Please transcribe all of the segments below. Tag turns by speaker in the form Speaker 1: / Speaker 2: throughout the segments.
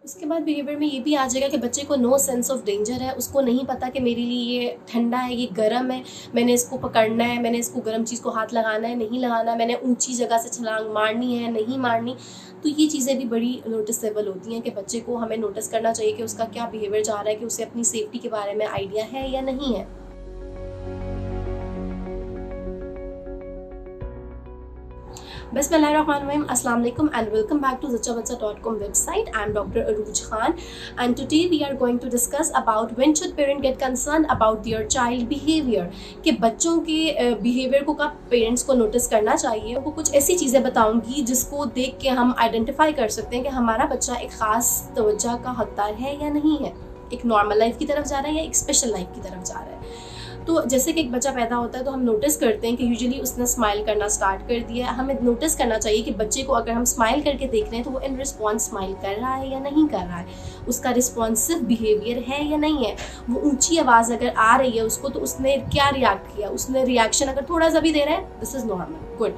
Speaker 1: उसके बाद बिहेवियर में ये भी आ जाएगा कि बच्चे को नो सेंस ऑफ डेंजर है, उसको नहीं पता कि मेरे लिए ये ठंडा है, ये गर्म है, मैंने इसको पकड़ना है, मैंने इसको गर्म चीज़ को हाथ लगाना है, नहीं लगाना, मैंने ऊंची जगह से छलांग मारनी है, नहीं मारनी। तो ये चीज़ें भी बड़ी नोटिसेबल होती हैं कि बच्चे को हमें नोटिस करना चाहिए कि उसका क्या बिहेवियर जा रहा है, कि उसे अपनी सेफ्टी के बारे में आइडिया है या नहीं है। Bismillahirrahmanirrahim. Assalamu alaikum and welcome back to zachabachcha.com website. I am Dr. Aruj Khan and today we are going to discuss about when should parent get concerned about their child behavior. कि बच्चों के behaviour को कब parents को notice करना चाहिए। उनको कुछ ऐसी चीज़ें बताऊंगी जिसको देख के हम आइडेंटिफाई कर सकते हैं कि हमारा बच्चा एक ख़ास तवज्जो का हकदार है या नहीं है, एक नॉर्मल लाइफ की तरफ जा रहा है या एक स्पेशल लाइफ की तरफ जा रहा है। तो जैसे कि एक बच्चा पैदा होता है तो हम नोटिस करते हैं कि यूजुअली उसने स्माइल करना स्टार्ट कर दिया है। हमें नोटिस करना चाहिए कि बच्चे को अगर हम स्माइल करके देख रहे हैं तो वो इन रिस्पॉन्स स्माइल कर रहा है या नहीं कर रहा है, उसका रिस्पॉन्सिव बिहेवियर है या नहीं है। वो ऊंची आवाज़ अगर आ रही है उसको तो उसने क्या रिएक्ट किया, उसने रिएक्शन अगर थोड़ा सा भी दे रहा है, दिस इज़ नॉर्मल, गुड,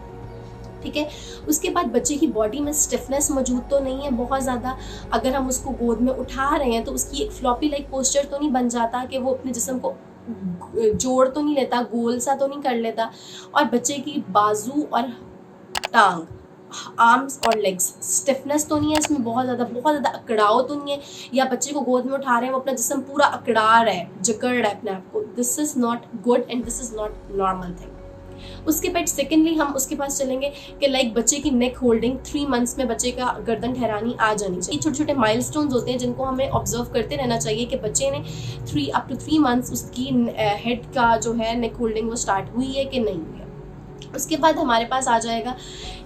Speaker 1: ठीक है। उसके बाद बच्चे की बॉडी में स्टिफनेस मौजूद तो नहीं है बहुत ज़्यादा। अगर हम उसको गोद में उठा रहे हैं तो उसकी एक फ्लॉपी लाइक पोस्चर तो नहीं बन जाता कि वो अपने जिस्म को जोड़ तो नहीं लेता, गोल सा तो नहीं कर लेता। और बच्चे की बाजू और टांग, आर्म्स और लेग्स स्टिफनेस तो नहीं है इसमें बहुत ज़्यादा अकड़ाव तो नहीं है, या बच्चे को गोद में उठा रहे हैं वो अपना जिस्म पूरा अकड़ा रहा है, जकड़ रहा है अपने आप को। This is not good and this is not normal thing. उसके बाद सेकेंडली हम उसके पास चलेंगे कि लाइक बच्चे की नेक होल्डिंग 3 मंथ्स में बच्चे का गर्दन ठहरानी आ जानी चाहिए। छोटे छोटे माइलस्टोन्स होते हैं जिनको हमें ऑब्जर्व करते रहना चाहिए कि बच्चे ने 3 मंथ्स उसकी हेड का जो है नेक होल्डिंग वो स्टार्ट हुई है कि नहीं हुई है। उसके बाद हमारे पास आ जाएगा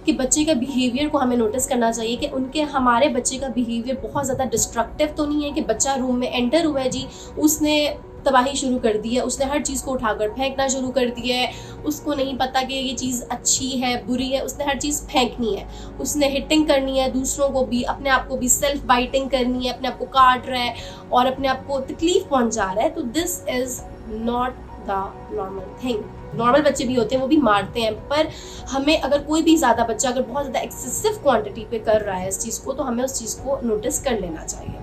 Speaker 1: कि बच्चे का बिहेवियर को हमें नोटिस करना चाहिए कि हमारे बच्चे का बिहेवियर बहुत ज़्यादा डिस्ट्रक्टिव तो नहीं है कि बच्चा रूम में एंटर हुआ है जी, उसने तबाही शुरू कर दी है, उसने हर चीज़ को उठाकर फेंकना शुरू कर दिया है, उसको नहीं पता कि ये चीज़ अच्छी है बुरी है, उसने हर चीज़ फेंकनी है, उसने हिटिंग करनी है दूसरों को भी, अपने आप को भी सेल्फ बाइटिंग करनी है, अपने आप को काट रहा है और अपने आप को तकलीफ पहुंचा रहा है। तो this is not the normal thing. Normal बच्चे भी होते हैं, वो भी मारते हैं, पर हमें अगर कोई भी ज़्यादा बच्चा अगर बहुत ज़्यादा एक्सेसिव क्वांटिटी पे कर रहा है इस चीज़ को, तो हमें उस चीज़ को नोटिस कर लेना चाहिए।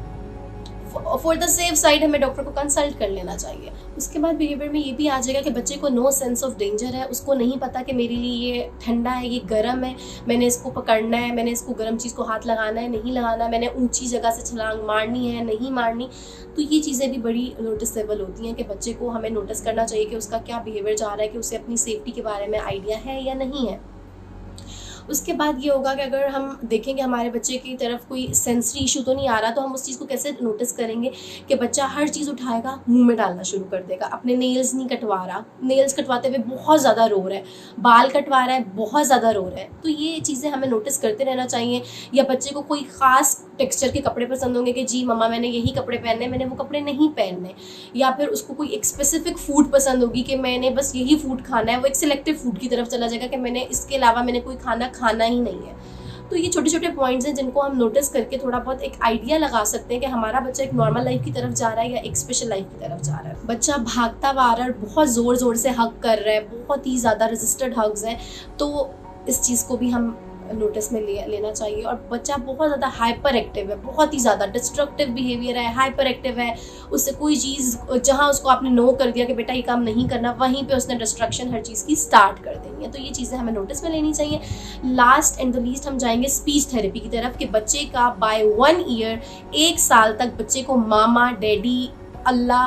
Speaker 1: फॉर द सेफ साइड हमें डॉक्टर को कंसल्ट कर लेना चाहिए। उसके बाद बिहेवियर में ये भी आ जाएगा कि बच्चे को नो सेंस ऑफ डेंजर है, उसको नहीं पता कि मेरे लिए ये ठंडा है, ये गर्म है, मैंने इसको पकड़ना है, मैंने इसको गर्म चीज़ को हाथ लगाना है, नहीं लगाना, मैंने ऊंची जगह से छलांग मारनी है, नहीं मारनी। तो ये चीज़ें भी बड़ी नोटिसेबल होती हैं कि बच्चे को हमें नोटिस करना चाहिए कि उसका क्या बिहेवियर जा रहा है, कि उसे अपनी सेफ्टी के बारे में आइडिया है या नहीं है। उसके बाद ये होगा कि अगर हम देखेंगे हमारे बच्चे की तरफ कोई सेंसरी इशू तो नहीं आ रहा, तो हम उस चीज़ को कैसे नोटिस करेंगे कि बच्चा हर चीज़ उठाएगा मुंह में डालना शुरू कर देगा, अपने नेल्स नहीं कटवा रहा, नेल्स कटवाते हुए बहुत ज़्यादा रो रहा है, बाल कटवा रहा है बहुत ज़्यादा रो रहा है। तो ये चीज़ें हमें नोटिस करते रहना चाहिए। या बच्चे को कोई ख़ास टेक्सचर के कपड़े पसंद होंगे कि जी मम्मा मैंने यही कपड़े पहनने, मैंने वो कपड़े नहीं पहनने। या फिर उसको कोई एक स्पेसिफिक फूड पसंद होगी कि मैंने बस यही फूड खाना है, वो एक सिलेक्टिव फूड की तरफ चला जाएगा कि मैंने इसके अलावा मैंने कोई खाना ही नहीं है। तो ये छोटे छोटे पॉइंट्स हैं जिनको हम नोटिस करके थोड़ा बहुत एक आइडिया लगा सकते हैं कि हमारा बच्चा एक नॉर्मल लाइफ की तरफ जा रहा है या एक स्पेशल लाइफ की तरफ जा रहा है। बच्चा भागता हुआ आ रहा है, बहुत ज़ोर ज़ोर से हग कर रहा है, बहुत ही ज़्यादा रजिस्टर्ड हग्स हैं, तो इस चीज़ को भी हम नोटिस में लेना चाहिए। और बच्चा बहुत ज़्यादा हाइपर एक्टिव है, बहुत ही ज़्यादा डिस्ट्रक्टिव बिहेवियर है, हाइपर एक्टिव है, उससे कोई चीज़ जहाँ उसको आपने नो कर दिया कि बेटा ये काम नहीं करना, वहीं पे उसने डिस्ट्रक्शन हर चीज़ की स्टार्ट कर देनी है। तो ये चीज़ें हमें नोटिस में लेनी चाहिए। लास्ट एंड द लीस्ट हम जाएंगे स्पीच थेरेपी की तरफ कि बच्चे का बाय 1 ईयर 1 साल तक बच्चे को मामा, डैडी, अल्लाह,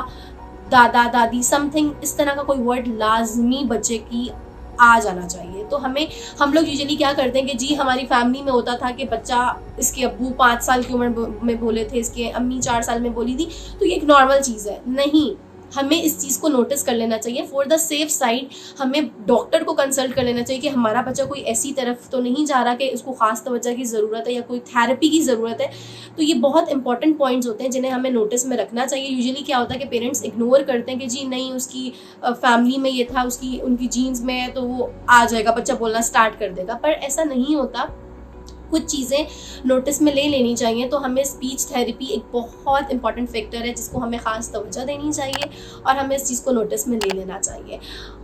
Speaker 1: दादा, दादी, समथिंग इस तरह का कोई वर्ड लाजमी बच्चे की आ जाना चाहिए। तो हम लोग यूजुअली क्या करते हैं कि जी हमारी फैमिली में होता था कि बच्चा, इसके अब्बू 5 साल की उम्र में बोले थे, इसके अम्मी 4 साल में बोली थी, तो ये एक नॉर्मल चीज़ है। नहीं, हमें इस चीज़ को नोटिस कर लेना चाहिए। फॉर द सेफ साइड हमें डॉक्टर को कंसल्ट कर लेना चाहिए कि हमारा बच्चा कोई ऐसी तरफ तो नहीं जा रहा कि उसको खास तवज्जो की ज़रूरत है या कोई थेरेपी की ज़रूरत है। तो ये बहुत इंपॉर्टेंट पॉइंट्स होते हैं जिन्हें हमें नोटिस में रखना चाहिए। यूजुअली क्या होता है कि पेरेंट्स इग्नोर करते हैं कि जी नहीं उसकी फैमिली में ये था, उनकी जीन्स में है, तो वो आ जाएगा, बच्चा बोलना स्टार्ट कर देगा, पर ऐसा नहीं होता। कुछ चीज़ें नोटिस में ले लेनी चाहिए। तो हमें स्पीच थेरेपी एक बहुत इंपॉर्टेंट फैक्टर है जिसको हमें ख़ास तवज्जो देनी चाहिए और हमें इस चीज़ को नोटिस में ले लेना चाहिए।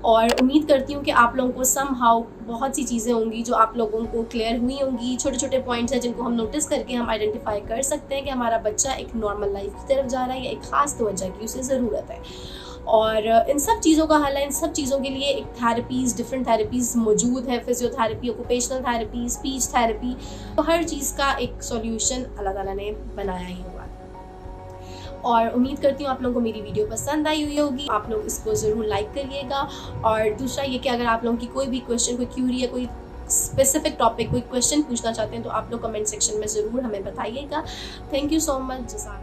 Speaker 1: और उम्मीद करती हूँ कि आप लोगों को समहाउ बहुत सी चीज़ें होंगी जो आप लोगों को क्लियर हुई होंगी। छोटे छोटे पॉइंट्स हैं जिनको हम नोटिस करके हम आइडेंटिफाई कर सकते हैं कि हमारा बच्चा एक नॉर्मल लाइफ की तरफ जा रहा है या एक ख़ास तवज्जो की उसे ज़रूरत है। और इन सब चीज़ों का हल है, इन सब चीज़ों के लिए एक थेरेपीज़, डिफरेंट थेरेपीज़ मौजूद है, physiotherapy, occupational therapy, speech therapy. तो हर चीज़ का एक सॉल्यूशन अल्लाह ताला ने बनाया ही हुआ। और उम्मीद करती हूँ आप लोगों को मेरी वीडियो पसंद आई हुई होगी। आप लोग इसको ज़रूर लाइक करिएगा। और दूसरा ये कि अगर आप लोगों की कोई भी क्वेश्चन, कोई क्यूरी या कोई स्पेसिफिक टॉपिक, कोई क्वेश्चन पूछना चाहते हैं तो आप लोग कमेंट सेक्शन में ज़रूर हमें बताइएगा। Thank you so much.